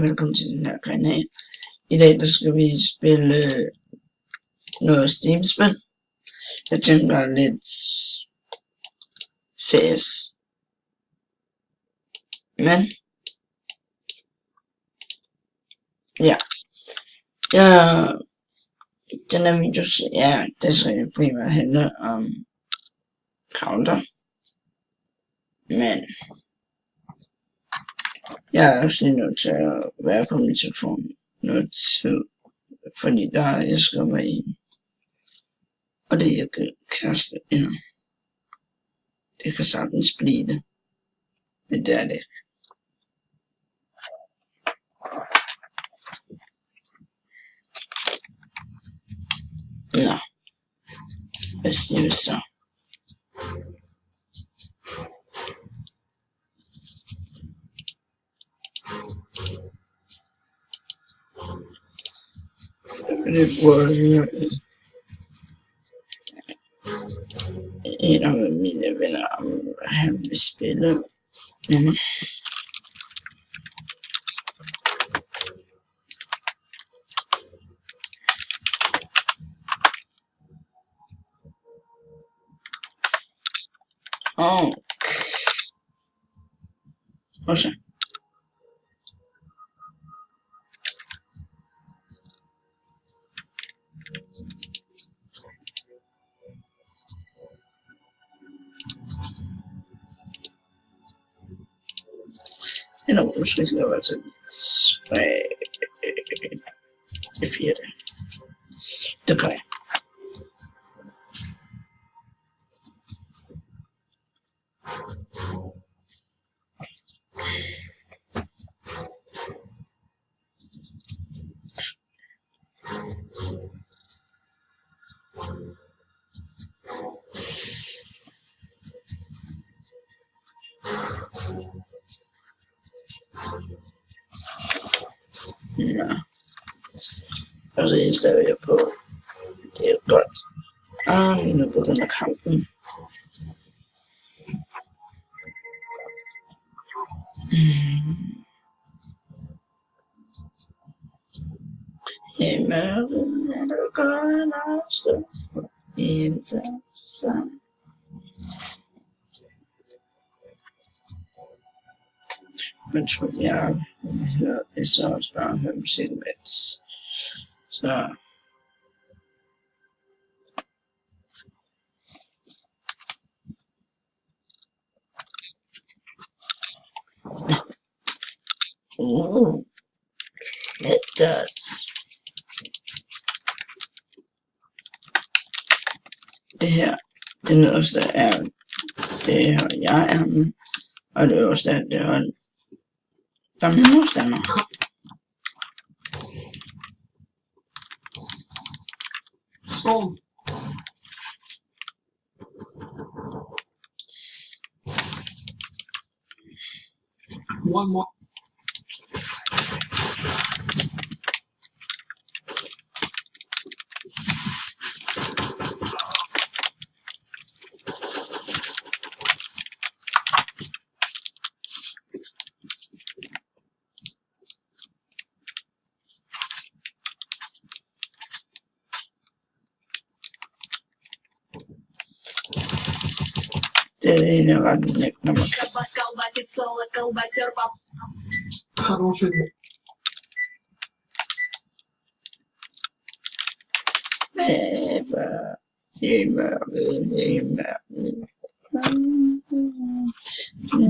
velkommen til den her kanal. I dag der skal vi spille noget Steam-spil. Jeg tænker lidt CS. Men ja, den her video, ja, det skal primært handle om counter. Men jeg er også lige nødt til at være på min telefon noget tid, fordi der har jeg skrevet mig i, og det er ikke kæreste endnu. Det kan sagtens blive det, men det er det ikke. Nå, hvad siger vi så? Det bruger en af mine venner, om han vil spille. Og så eller måske skal jeg være til 4. Det gør jeg. Ja. Og så er jeg stadig på. Det er godt. Nu begynder kampen. I mørket er der godt afstå. Interessant. Men tror jeg hører så også bare høre musik med. Så lidt godt. Det her, det nederste er det her, jeg er med, og det øverste er det hold, der er min modstander. Skål. One more. Det er det ene, jeg var den nægter mig. Хороший.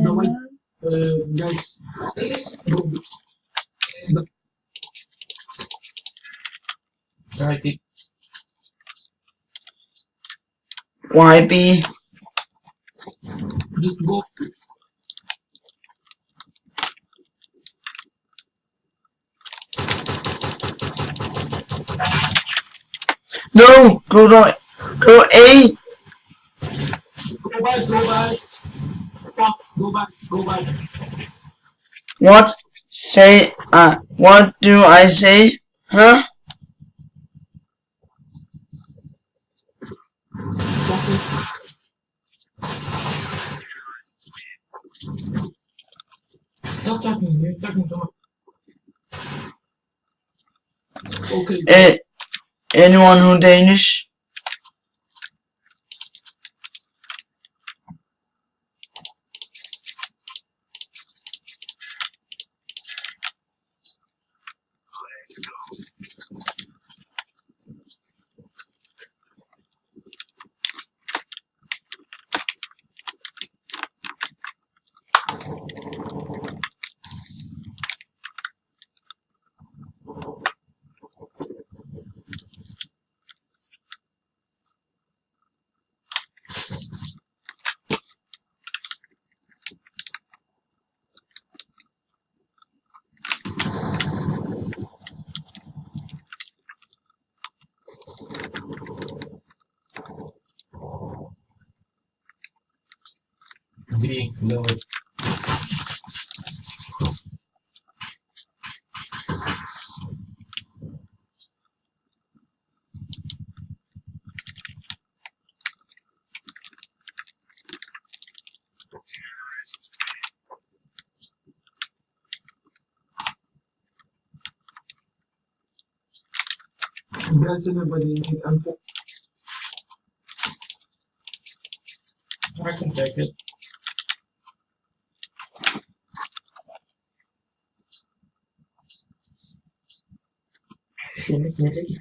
Давай, guys. Давайте. YB. Just go. No, go right. Go A. Go back, go back. Fuck, go back, go back. What? Say, what do I say? Huh? Stop talking, you're talking too much. Okay. Anyone who Danish? Being low. That's everybody needs. I can take it.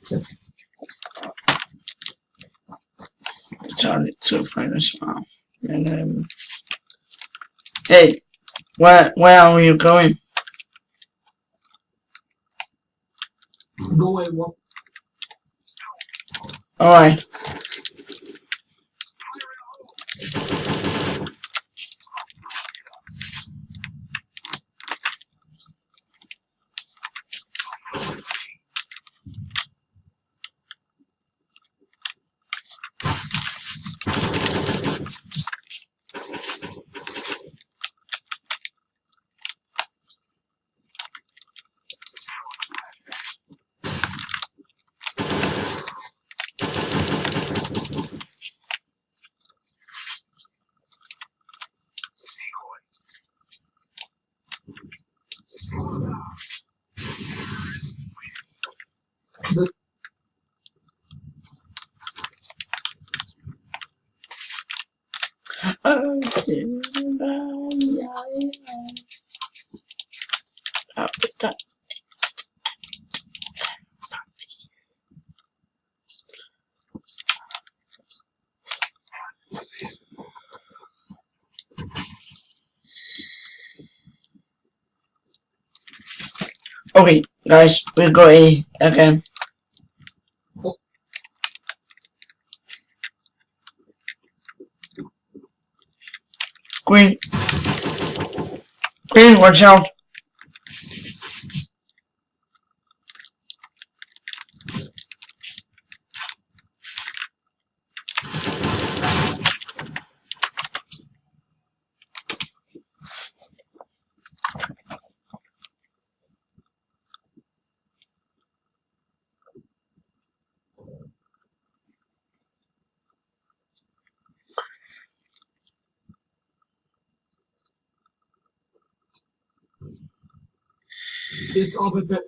Just It's hard to find a smile. And hey, where are you going? go away. What? Alright. Okay, guys, we go A again. Queen, watch out! It's over the.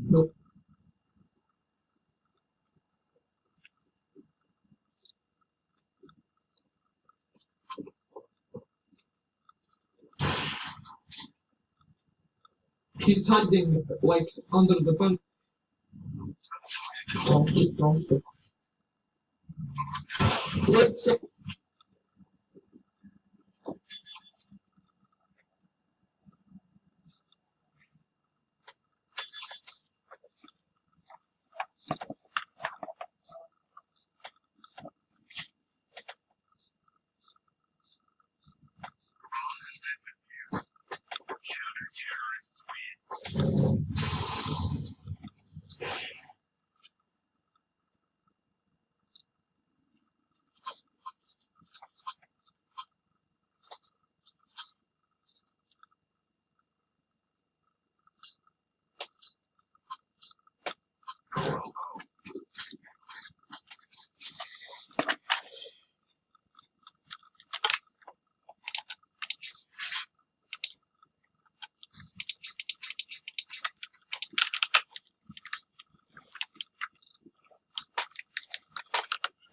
Nope. He's hiding like under the pen. Don't. Let's.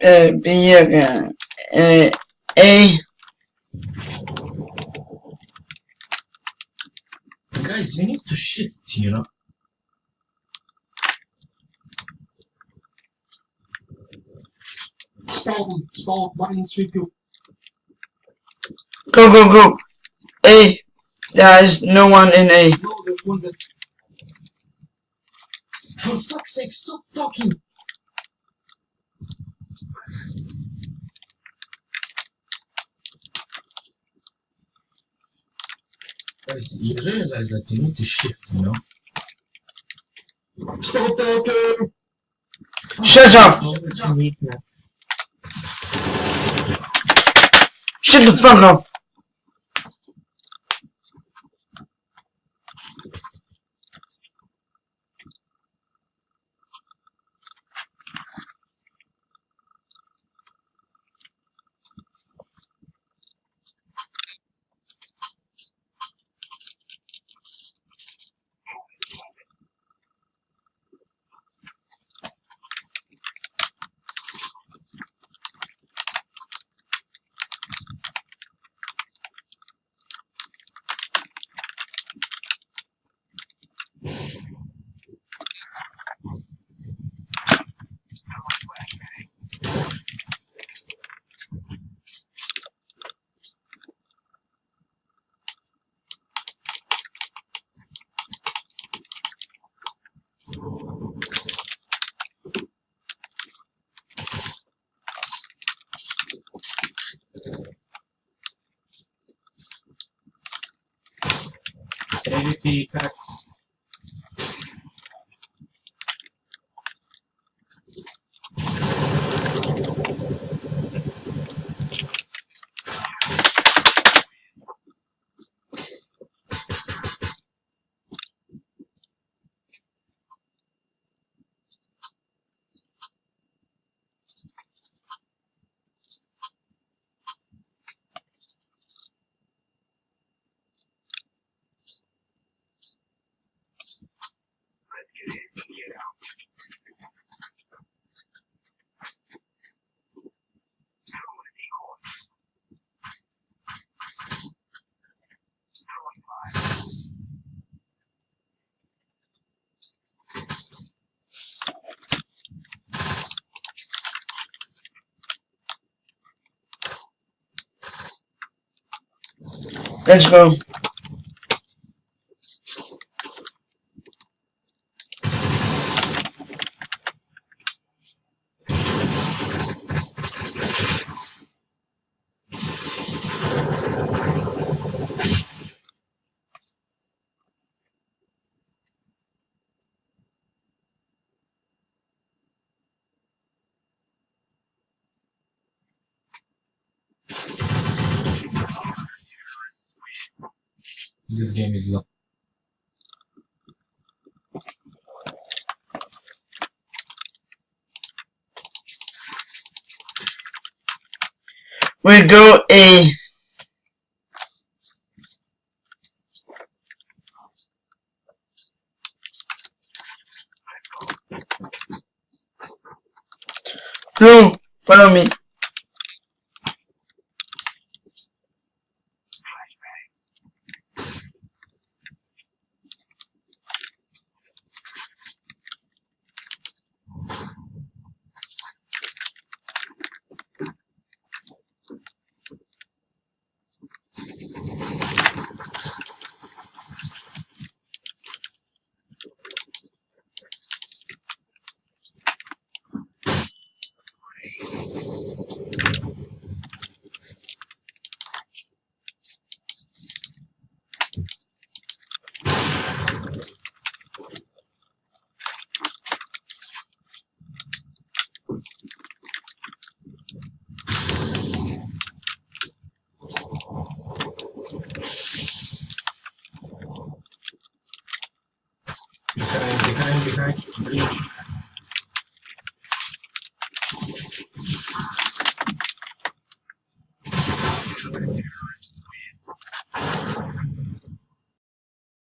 B again. A. Guys, you need to shift, you know. Stall, 1 in 3 2. Go. A. There is no one in A. No, there's one that. For fuck's sake, stop talking! Guys, you realize that you need to shift, you know? Stop talking! Shut up! Shut the fuck up! Reality cut. Let's go. This game is long. We go A. Blue, follow me. Behind.